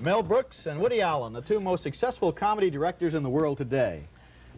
Mel Brooks and Woody Allen, the two most successful comedy directors in the world today.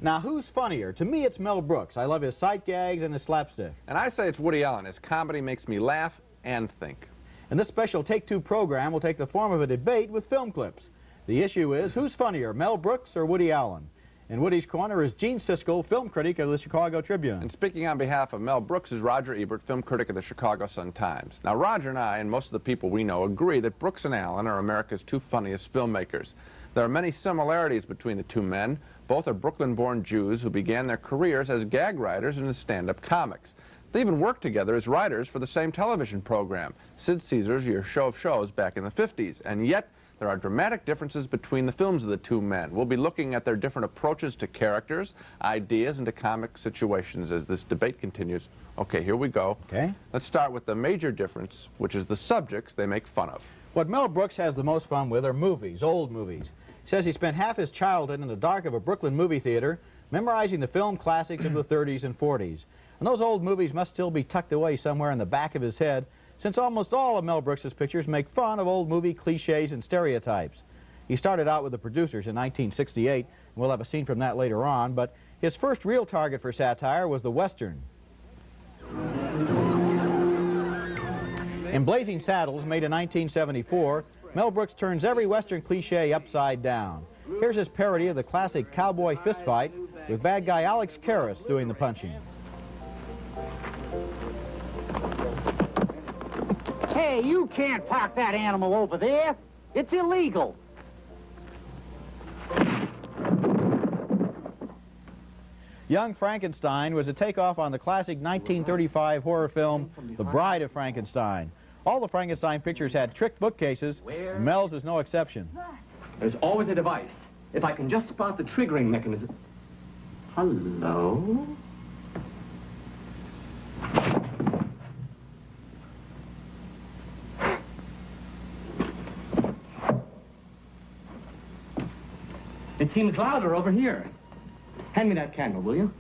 Now, who's funnier? To me, it's Mel Brooks. I love his sight gags and his slapstick. And I say it's Woody Allen. His comedy makes me laugh and think. And this special Take-Two program will take the form of a debate with film clips. The issue is, who's funnier, Mel Brooks or Woody Allen? In Woody's corner is Gene Siskel, film critic of the Chicago Tribune. And speaking on behalf of Mel Brooks is Roger Ebert, film critic of the Chicago Sun-Times. Now, Roger and I, and most of the people we know, agree that Brooks and Allen are America's two funniest filmmakers. There are many similarities between the two men. Both are Brooklyn-born Jews who began their careers as gag writers and as stand-up comics. They even worked together as writers for the same television program, Sid Caesar's Your Show of Shows, back in the 50s. And yet, there are dramatic differences between the films of the two men. We'll be looking at their different approaches to characters, ideas, and to comic situations as this debate continues. Okay, here we go. Okay. Let's start with the major difference, which is the subjects they make fun of. What Mel Brooks has the most fun with are movies, old movies. He says he spent half his childhood in the dark of a Brooklyn movie theater, memorizing the film classics of the 30s and 40s. And those old movies must still be tucked away somewhere in the back of his head, since almost all of Mel Brooks' pictures make fun of old movie cliches and stereotypes. He started out with the producers in 1968, and we'll have a scene from that later on, but his first real target for satire was the Western. In Blazing Saddles, made in 1974, Mel Brooks turns every Western cliche upside down. Here's his parody of the classic cowboy fistfight with bad guy Alex Karras doing the punching. Hey, you can't park that animal over there. It's illegal. Young Frankenstein was a takeoff on the classic 1935 horror film, The Bride of Frankenstein. All the Frankenstein pictures had tricked bookcases, and Mel's is no exception. There's always a device. If I can just spot the triggering mechanism. Hello? It seems louder over here. Hand me that candle, will you?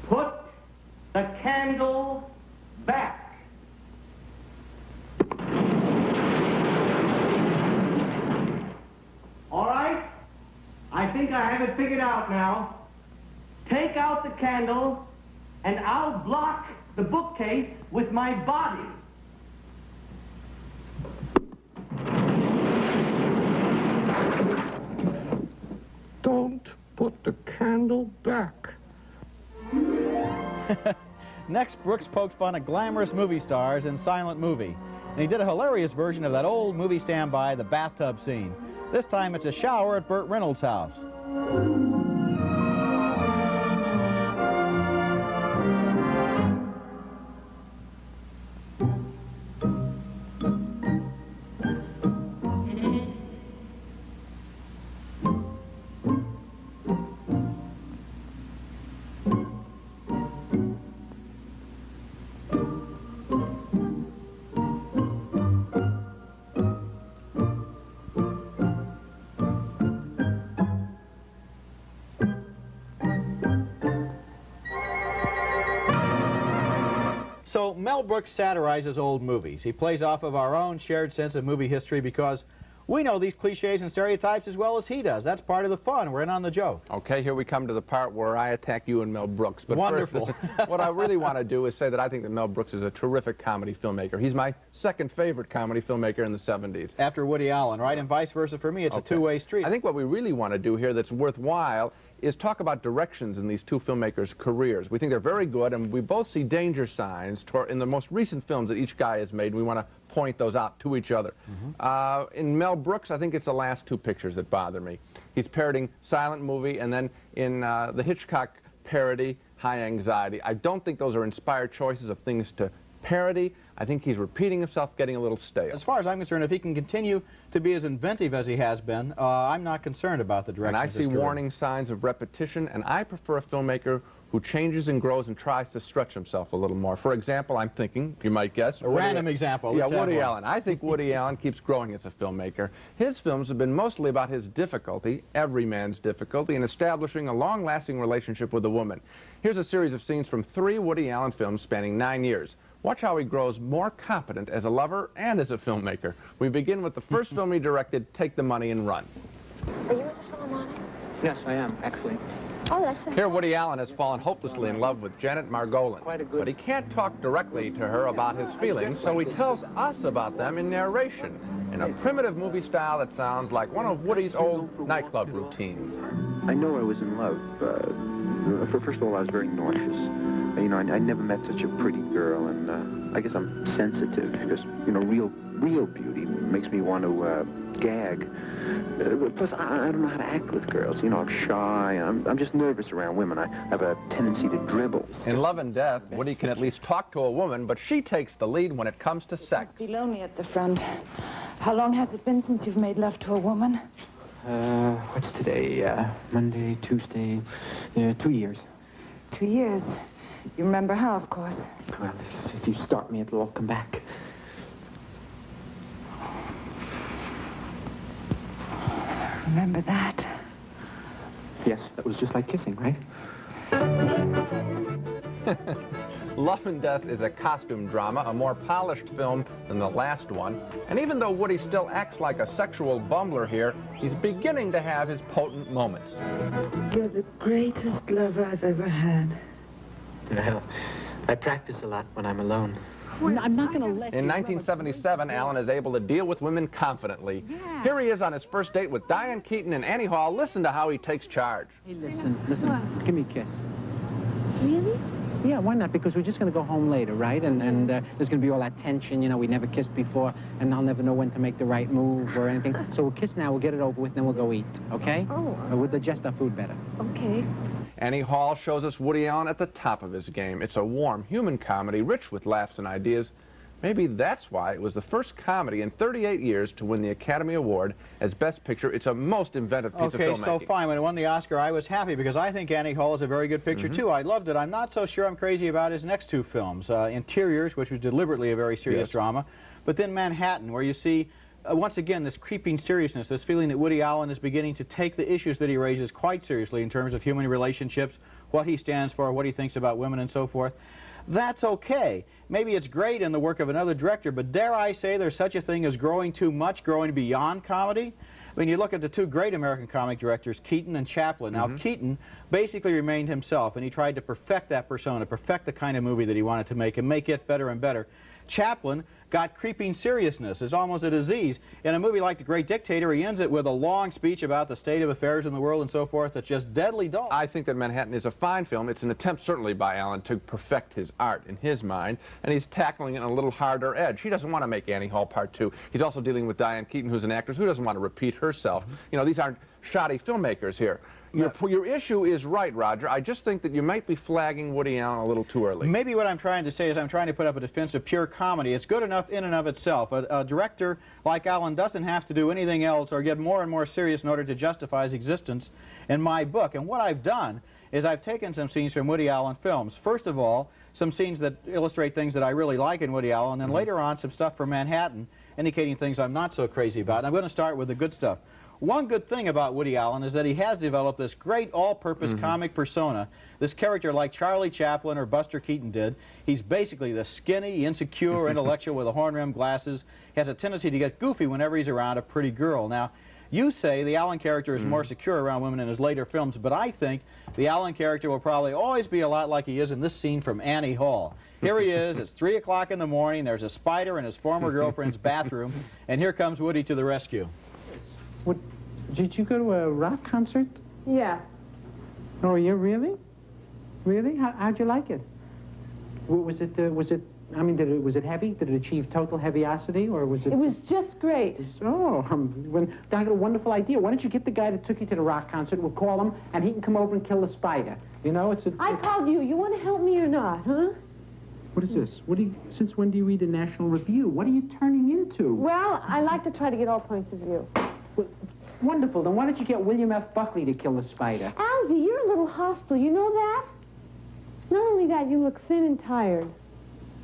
Put the candle back. All right? I think I have it figured out now. Take out the candle, and I'll block the bookcase with my body. Don't put the candle back. Next, Brooks poked fun at glamorous movie stars in Silent Movie. And he did a hilarious version of that old movie standby, the bathtub scene. This time it's a shower at Burt Reynolds' house. So Mel Brooks satirizes old movies. He plays off of our own shared sense of movie history because we know these cliches and stereotypes as well as he does. That's part of the fun. We're in on the joke. Okay, here we come to the part where I attack you and Mel Brooks. But wonderful. First, what I really want to do is say that I think that Mel Brooks is a terrific comedy filmmaker. He's my second favorite comedy filmmaker in the 70s. After Woody Allen, right? And vice versa for me. It's Okay. a two-way street. I think what we really want to do here that's worthwhile is talk about directions in these two filmmakers' careers. We think they're very good, and we both see danger signs in the most recent films that each guy has made, and we want to point those out to each other. In Mel Brooks, I think it's the last two pictures that bother me. He's parodying Silent Movie, and then in the Hitchcock parody, High Anxiety. I don't think those are inspired choices of things to parody. I think he's repeating himself, getting a little stale. As far as I'm concerned, if he can continue to be as inventive as he has been, I'm not concerned about the direction And I of his see career. warning signs of repetition, and I prefer a filmmaker who changes and grows and tries to stretch himself a little more. For example, I'm thinking, you might guess... A random example. Yeah, Let's have Woody one. Allen. I think Woody Allen keeps growing as a filmmaker. His films have been mostly about his difficulty, every man's difficulty, in establishing a long-lasting relationship with a woman. Here's a series of scenes from 3 Woody Allen films spanning 9 years. Watch how he grows more competent as a lover and as a filmmaker. We begin with the first film he directed, Take the Money and Run. Are you in the Philharmonic? Yes, I am, actually. Oh, that's right. Here, Woody Allen has fallen hopelessly in love with Janet Margolin. But he can't talk directly to her about his feelings, so he tells us about them in narration, in a primitive movie style that sounds like one of Woody's old nightclub routines. I know I was in love. First of all, I was very nauseous. You know, I never met such a pretty girl, and I guess I'm sensitive because, you know, real beauty makes me want to gag. Plus, I don't know how to act with girls. You know, I'm shy. I'm just nervous around women. I have a tendency to dribble. In Love and Death, Woody can at least talk to a woman, but she takes the lead when it comes to sex. Must be lonely at the front. How long has it been since you've made love to a woman? What's today? Monday, Tuesday, 2 years. 2 years. You remember how, of course. Well, if you start me, it'll all come back. Remember that? Yes, that was just like kissing, right? Love and Death is a costume drama, a more polished film than the last one. And even though Woody still acts like a sexual bumbler here, he's beginning to have his potent moments. You're the greatest lover I've ever had. Well, I practice a lot when I'm alone. I'm not going to let In 1977, Allen is able to deal with women confidently. Yeah. Here he is on his first date with Diane Keaton and Annie Hall. Listen to how he takes charge. Hey, listen. Give me a kiss. Really? Yeah, why not? Because we're just going to go home later, right? And there's going to be all that tension, you know, we never kissed before, and I'll never know when to make the right move or anything. So we'll kiss now, we'll get it over with, and then we'll go eat, okay? Oh. We'll digest our food better. Okay. Annie Hall shows us Woody Allen at the top of his game. It's a warm, human comedy, rich with laughs and ideas. Maybe that's why it was the first comedy in 38 years to win the Academy Award as Best Picture. It's a most inventive piece of filmmaking. Okay, so fine. When it won the Oscar, I was happy because I think Annie Hall is a very good picture, too. I loved it. I'm not so sure I'm crazy about his next two films. Interiors, which was deliberately a very serious drama, but then Manhattan, where you see, once again, this creeping seriousness, this feeling that Woody Allen is beginning to take the issues that he raises quite seriously in terms of human relationships, what he stands for, what he thinks about women, and so forth. That's okay. Maybe it's great in the work of another director, but dare I say there's such a thing as growing too much, growing beyond comedy? I mean, you look at the two great American comic directors, Keaton and Chaplin. Now, Keaton basically remained himself, and he tried to perfect that persona, perfect the kind of movie that he wanted to make, and make it better and better. Chaplin got creeping seriousness. It's almost a disease. In a movie like The Great Dictator, he ends it with a long speech about the state of affairs in the world and so forth that's just deadly dull. I think that Manhattan is a fine film. It's an attempt, certainly by Allen, to perfect his art in his mind, and he's tackling it on a little harder edge. He doesn't want to make Annie Hall Part 2. He's also dealing with Diane Keaton, who's an actress who doesn't want to repeat herself. You know, these aren't shoddy filmmakers here. Your issue is right, Roger. I just think that you might be flagging Woody Allen a little too early. Maybe what I'm trying to say is I'm trying to put up a defense of pure comedy. It's good enough in and of itself. A director like Allen doesn't have to do anything else or get more and more serious in order to justify his existence in my book. And what I've done is I've taken some scenes from Woody Allen films. First of all, some scenes that illustrate things that I really like in Woody Allen, and then later on some stuff from Manhattan indicating things I'm not so crazy about. And I'm going to start with the good stuff. One good thing about Woody Allen is that he has developed this great all-purpose comic persona, this character like Charlie Chaplin or Buster Keaton did. He's basically the skinny, insecure intellectual with the horn-rimmed glasses. He has a tendency to get goofy whenever he's around a pretty girl. Now, you say the Allen character is more secure around women in his later films, but I think the Allen character will probably always be a lot like he is in this scene from Annie Hall. Here he is, it's 3 o'clock in the morning, there's a spider in his former girlfriend's bathroom, and here comes Woody to the rescue. What, did you go to a rock concert? Yeah. Oh, you really? Really? How'd you like it? Was it, I mean, was it heavy? Did it achieve total heaviosity, or was it... It was just great. Oh, I got a wonderful idea. Why don't you get the guy that took you to the rock concert, we'll call him, and he can come over and kill the spider. You know, I called you. You want to help me or not, huh? What is this? Since when do you read the National Review? What are you turning into? Well, I like to try to get all points of view. Well, wonderful. Then why don't you get William F. Buckley to kill the spider? Alvy, you're a little hostile. You know that? Not only that, you look thin and tired.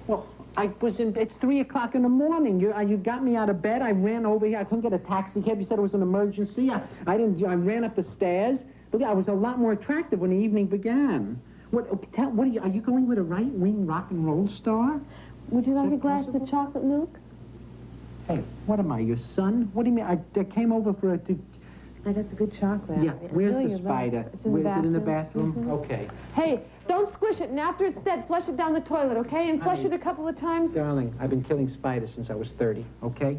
Well, it's 3 o'clock in the morning. You got me out of bed. I ran over here. I couldn't get a taxi cab. You said it was an emergency. I ran up the stairs. But I was a lot more attractive when the evening began. Are you going with a right-wing rock and roll star? Would you like Is a it glass possible? of chocolate milk? Hey, what am I, your son? What do you mean? I came over for a... I got the good chocolate. Yeah, I where's know the you love spider? it. It's in Where's the it in the bathroom? bathroom? Okay. Hey, don't squish it, and after it's dead, flush it down the toilet, okay? And flush Honey. it a couple of times. Darling, I've been killing spiders since I was 30, okay?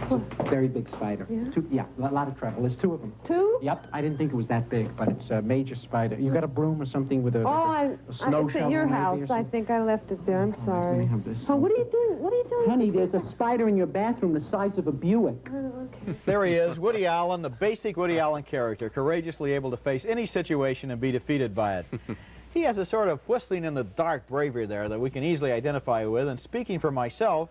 It's a very big spider. Yeah? A lot of trouble. There's 2 of them. 2? Yep, I didn't think it was that big, but it's a major spider. You got a broom or something with a, a snow it's shovel at your maybe or house. I something? think I left it there. I'm sorry. Let me have this. Oh, what are you doing? What are you doing? Honey, there's a spider in your bathroom the size of a Buick. Oh, okay. There he is, Woody Allen, the basic Woody Allen character, courageously able to face any situation and be defeated by it. He has a sort of whistling in the dark bravery there that we can easily identify with, and speaking for myself,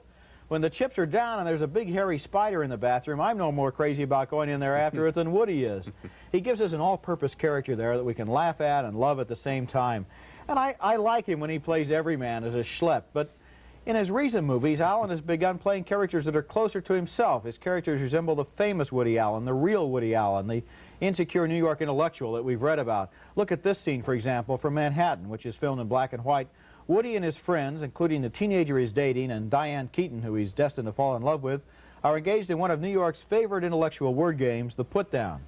when the chips are down and there's a big hairy spider in the bathroom, I'm no more crazy about going in there after it than Woody is. He gives us an all-purpose character there that we can laugh at and love at the same time. And I like him when he plays everyman as a schlep, but in his recent movies, Allen has begun playing characters that are closer to himself. His characters resemble the famous Woody Allen, the real Woody Allen, the insecure New York intellectual that we've read about. Look at this scene, for example, from Manhattan, which is filmed in black and white. Woody and his friends, including the teenager he's dating and Diane Keaton, who he's destined to fall in love with, are engaged in one of New York's favorite intellectual word games, the put-down.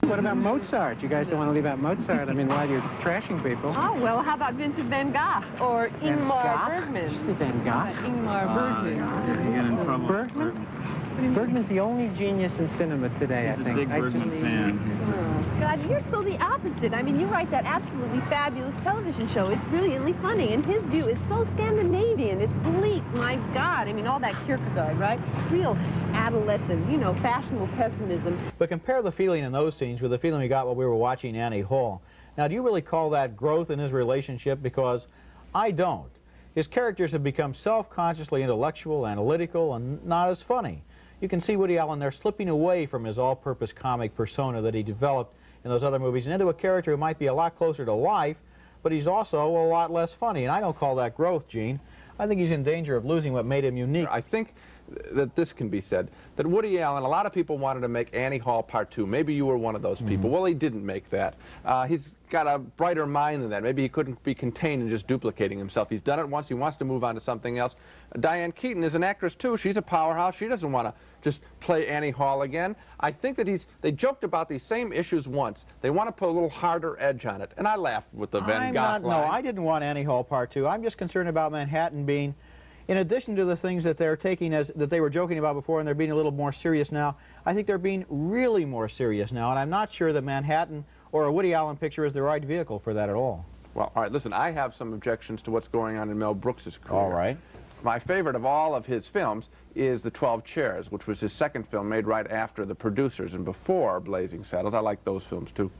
What about Mozart? You guys don't want to leave out Mozart. I mean, while you're trashing people. Oh, well, how about Vincent van Gogh or Ingmar Bergman? Did you say Van Gogh? Ingmar Bergman. You get in trouble. Bergman? Bergman's the only genius in cinema today, I think. Big Bergman fan. Oh, God, you're so the opposite. I mean, you write that absolutely fabulous television show. It's brilliantly funny, and his view is so Scandinavian. It's bleak. My God. I mean, all that Kierkegaard, right? Real adolescent, you know, fashionable pessimism. But compare the feeling in those scenes with the feeling we got while we were watching Annie Hall. Now, do you really call that growth in his relationship? Because I don't. His characters have become self-consciously intellectual, analytical, and not as funny. You can see Woody Allen there slipping away from his all-purpose comic persona that he developed in those other movies and into a character who might be a lot closer to life, but he's also a lot less funny. And I don't call that growth, Gene. I think he's in danger of losing what made him unique. I think that this can be said, that Woody Allen, a lot of people wanted to make Annie Hall Part 2. Maybe you were one of those people. Well, he didn't make that. He's got a brighter mind than that. Maybe he couldn't be contained in just duplicating himself. He's done it once. He wants to move on to something else. Diane Keaton is an actress, too. She's a powerhouse. She doesn't want to just play Annie Hall again. I think that they joked about these same issues once. They want to put a little harder edge on it. And I laughed with the Van Gogh line. No, I didn't want Annie Hall Part 2. I'm just concerned about Manhattan being, in addition to the things that they're taking as, that they were joking about before and they're being a little more serious now, I think they're being really more serious now, and I'm not sure that Manhattan or a Woody Allen picture is the right vehicle for that at all. Well, all right, listen, I have some objections to what's going on in Mel Brooks's career. All right. My favorite of all of his films is The 12 Chairs, which was his second film made right after The Producers and before Blazing Saddles. I like those films, too.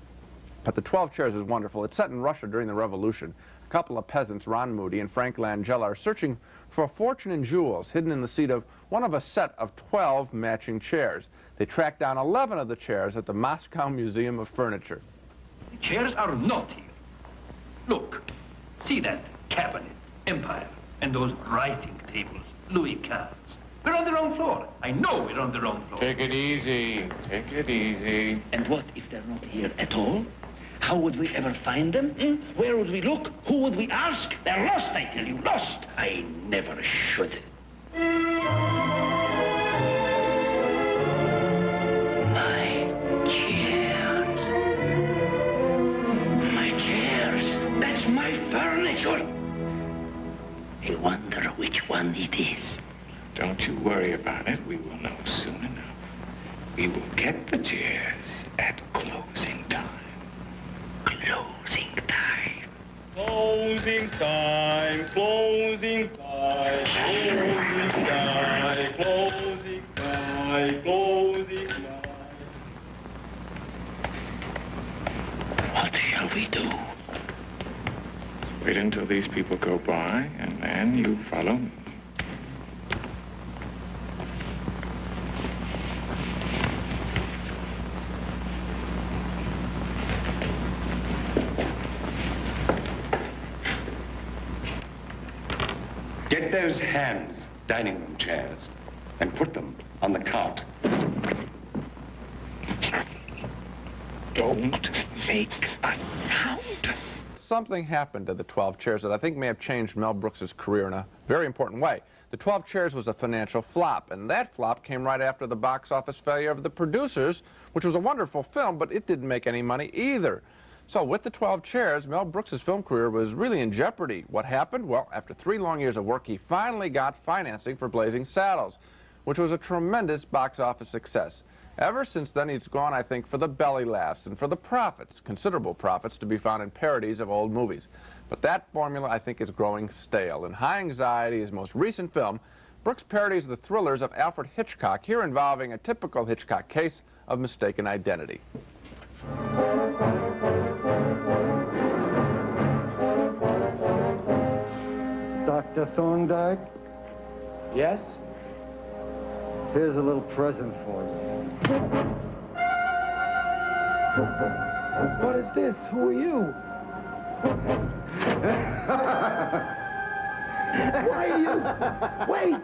But The 12 Chairs is wonderful. It's set in Russia during the Revolution. A couple of peasants, Ron Moody and Frank Langella, are searching for a fortune in jewels hidden in the seat of one of a set of 12 matching chairs. They track down 11 of the chairs at the Moscow Museum of Furniture. The chairs are not here. Look, see that cabinet, Empire, and those writing tables, Louis XV. We're on the wrong floor. I know we're on the wrong floor. Take it easy. Take it easy. And what if they're not here at all? How would we ever find them? Where would we look? Who would we ask? They're lost, I tell you, lost. I never should. My chairs. My chairs. That's my furniture. I wonder which one it is. Don't you worry about it. We will know soon enough. We will get the chairs at closing time. Closing time. Closing time, closing time, closing time, closing time, closing time. What shall we do? Wait until these people go by, and then you follow me. Get those hands, dining room chairs, and put them on the cart. Don't make a sound. something happened to the 12 Chairs that I think may have changed Mel Brooks's career in a very important way. The 12 Chairs was a financial flop, and that flop came right after the box office failure of The Producers, which was a wonderful film, but it didn't make any money either. So with The 12 Chairs, Mel Brooks's film career was really in jeopardy. What happened? Well, after 3 long years of work, he finally got financing for Blazing Saddles, which was a tremendous box office success. Ever since then, he's gone, I think, for the belly laughs and for the profits, considerable profits to be found in parodies of old movies. But that formula, I think, is growing stale. In High Anxiety, his most recent film, Brooks parodies the thrillers of Alfred Hitchcock, here involving a typical Hitchcock case of mistaken identity. Dr. Thorndike? Yes? Here's a little present for you. What is this? Who are you? Why are you? Wait!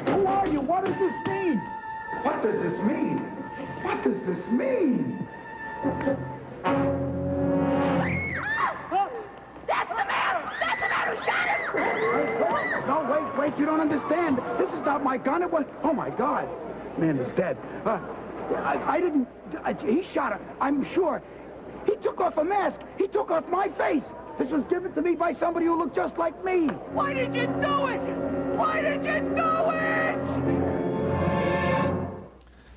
Who are you? What does this mean? What does this mean? What does this mean? That's the man! That's the man who shot him! No, wait, you don't understand. This is not my gun. It was... Oh, my God. Man is dead. I didn't... he shot him, I'm sure. He took off a mask. He took off my face. This was given to me by somebody who looked just like me. Why did you do it? Why did you do it?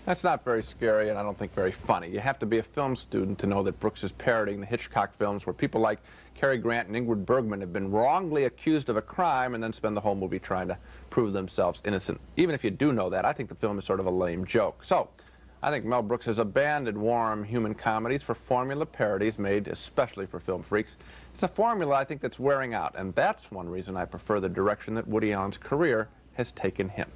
That's not very scary, and I don't think very funny. You have to be a film student to know that Brooks is parodying the Hitchcock films where people like Cary Grant and Ingrid Bergman have been wrongly accused of a crime and then spend the whole movie trying to prove themselves innocent. Even if you do know that, I think the film is sort of a lame joke. So, I think Mel Brooks has abandoned warm human comedies for formula parodies made especially for film freaks. It's a formula I think that's wearing out, and that's one reason I prefer the direction that Woody Allen's career has taken him.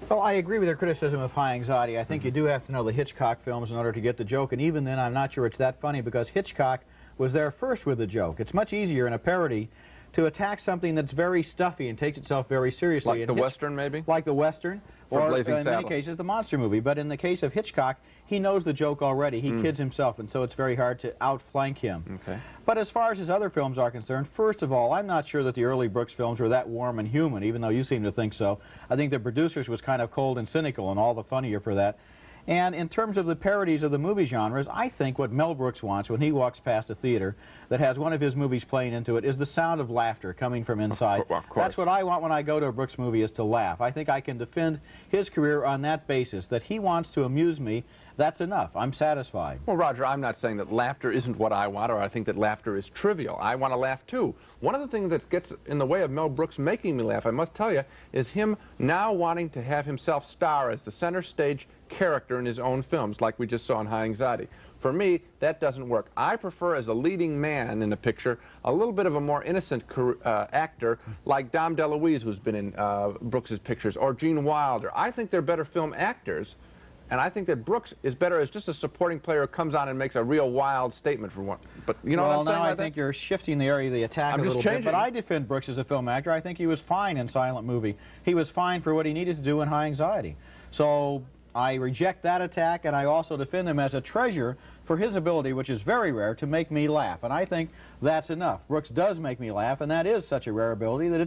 Well, I agree with your criticism of High Anxiety. I think you do have to know the Hitchcock films in order to get the joke, and even then I'm not sure it's that funny because Hitchcock was there first with the joke. It's much easier in a parody to attack something that's very stuffy and takes itself very seriously. Like the Western, maybe? Like the Western, or in many cases the monster movie. But in the case of Hitchcock, he knows the joke already. He kids himself, and so it's very hard to outflank him. Okay. But as far as his other films are concerned, first of all, I'm not sure that the early Brooks films were that warm and human, even though you seem to think so. I think The Producers was kind of cold and cynical, and all the funnier for that. And in terms of the parodies of the movie genres, I think what Mel Brooks wants when he walks past a theater that has one of his movies playing into it is the sound of laughter coming from inside. Of course. That's what I want when I go to a Brooks movie, is to laugh. I think I can defend his career on that basis, that he wants to amuse me. That's enough. I'm satisfied. Well, Roger, I'm not saying that laughter isn't what I want, or I think that laughter is trivial. I want to laugh, too. One of the things that gets in the way of Mel Brooks making me laugh, I must tell you, is him now wanting to have himself star as the center stage character in his own films, like we just saw in High Anxiety. For me, that doesn't work. I prefer, as a leading man in the picture, a little bit of a more innocent actor like Dom DeLuise, who's been in Brooks's pictures, or Gene Wilder. I think they're better film actors, and I think that Brooks is better as just a supporting player who comes on and makes a real wild statement for one. But you know what I'm saying? Well, now I think you're shifting the area of the attack a little bit. But I defend Brooks as a film actor. I think he was fine in Silent Movie. He was fine for what he needed to do in High Anxiety. So I reject that attack, and I also defend him as a treasure for his ability, which is very rare, to make me laugh. And I think that's enough. Brooks does make me laugh, and that is such a rare ability that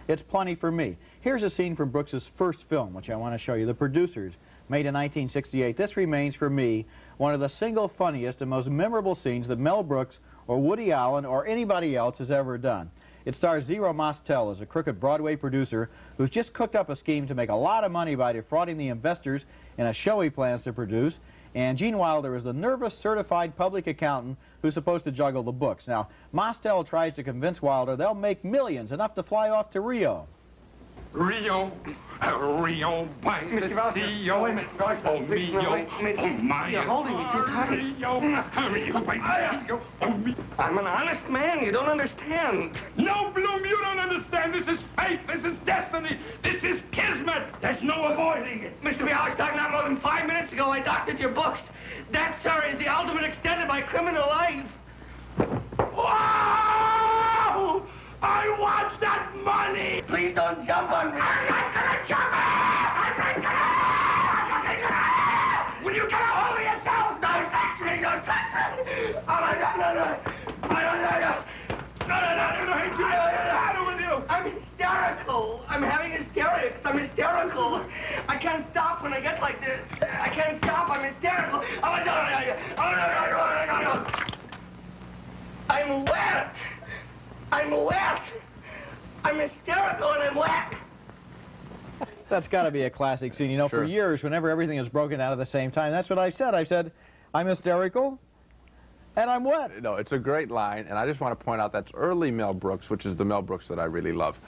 it's plenty for me. Here's a scene from Brooks's first film, which I want to show you, The Producers, made in 1968. This remains, for me, one of the single funniest and most memorable scenes that Mel Brooks or Woody Allen or anybody else has ever done. It stars Zero Mostel as a crooked Broadway producer who's just cooked up a scheme to make a lot of money by defrauding the investors in a show he plans to produce. And Gene Wilder is the nervous, certified public accountant who's supposed to juggle the books. Now, Mostel tries to convince Wilder they'll make millions, enough to fly off to Rio. Rio by the sea, oh mio, oh my. You're holding me too tight. Rio by the sea, oh me. I'm an honest man. You don't understand. No, Bloom, you don't understand. This is fate. This is destiny. This is kismet. There's no avoiding it. Mr. Bialik's talking not more than 5 minutes ago. I doctored your books. That, sir, is the ultimate extent of my criminal life. Wow! I want that money! Please don't jump on me. I'm not gonna jump it! I'm not gonna! Will you get a hold of yourself? Don't touch me! Don't touch me! Oh, my God, no. I'm wet. I'm hysterical and I'm wet. That's got to be a classic scene. You know, Sure. for years, whenever everything is broken out at the same time, that's what I said. I said, I'm hysterical and I'm wet. No, it's a great line, and I just want to point out that's early Mel Brooks, which is the Mel Brooks that I really love.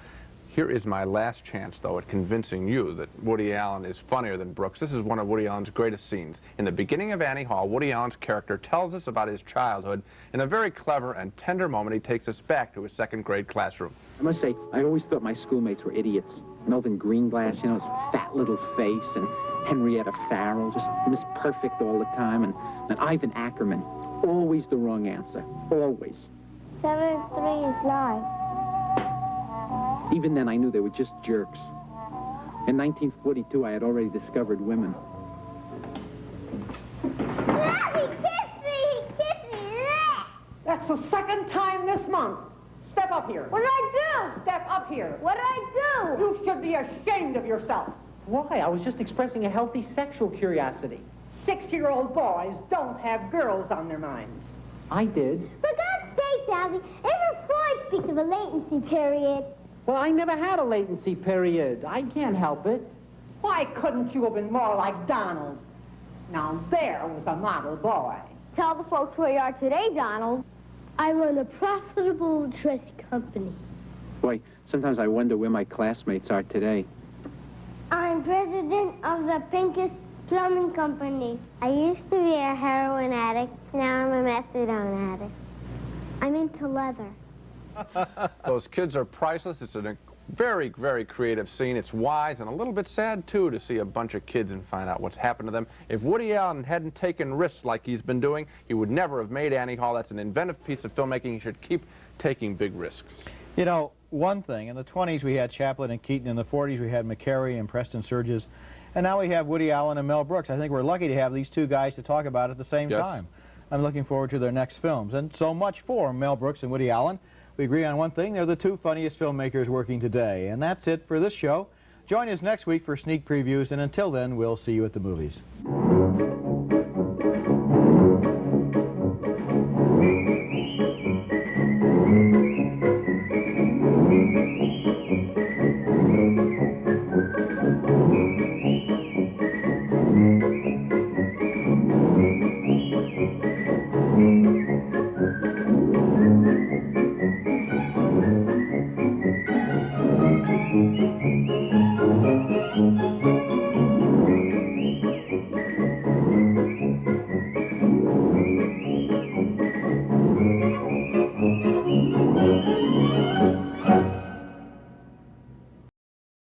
Here is my last chance, though, at convincing you that Woody Allen is funnier than Brooks. This is one of Woody Allen's greatest scenes. In the beginning of Annie Hall, Woody Allen's character tells us about his childhood. In a very clever and tender moment, he takes us back to his second-grade classroom. I must say, I always thought my schoolmates were idiots. Melvin Greenglass, you know, his fat little face, and Henrietta Farrell, just Miss Perfect all the time, and Ivan Ackerman, always the wrong answer, always. 7 and 3 is 9. Even then, I knew they were just jerks. In 1942, I had already discovered women. He kissed me! He kissed me! That's the second time this month. Step up here. What did I do? Step up here. What did I do? You should be ashamed of yourself. Why? I was just expressing a healthy sexual curiosity. 6-year-old boys don't have girls on their minds. I did. For God's sake, Alvy, even Freud speaks of a latency period. Well, I never had a latency period. I can't help it. Why couldn't you have been more like Donald? Now, there was a model boy. Tell the folks where you are today, Donald. I run a profitable dress company. Boy, sometimes I wonder where my classmates are today. I'm president of the Pincus Plumbing Company. I used to be a heroin addict. Now I'm a methadone addict. I'm into leather. Those kids are priceless. It's a very, very creative scene. It's wise and a little bit sad, too, to see a bunch of kids and find out what's happened to them. If Woody Allen hadn't taken risks like he's been doing, he would never have made Annie Hall. That's an inventive piece of filmmaking. He should keep taking big risks. You know, one thing, in the 20s we had Chaplin and Keaton, in the 40s we had McCary and Preston Sturges, and now we have Woody Allen and Mel Brooks. I think we're lucky to have these two guys to talk about at the same time. I'm looking forward to their next films. And so much for Mel Brooks and Woody Allen. We agree on one thing, they're the two funniest filmmakers working today. And that's it for this show. Join us next week for sneak previews, and until then, we'll see you at the movies.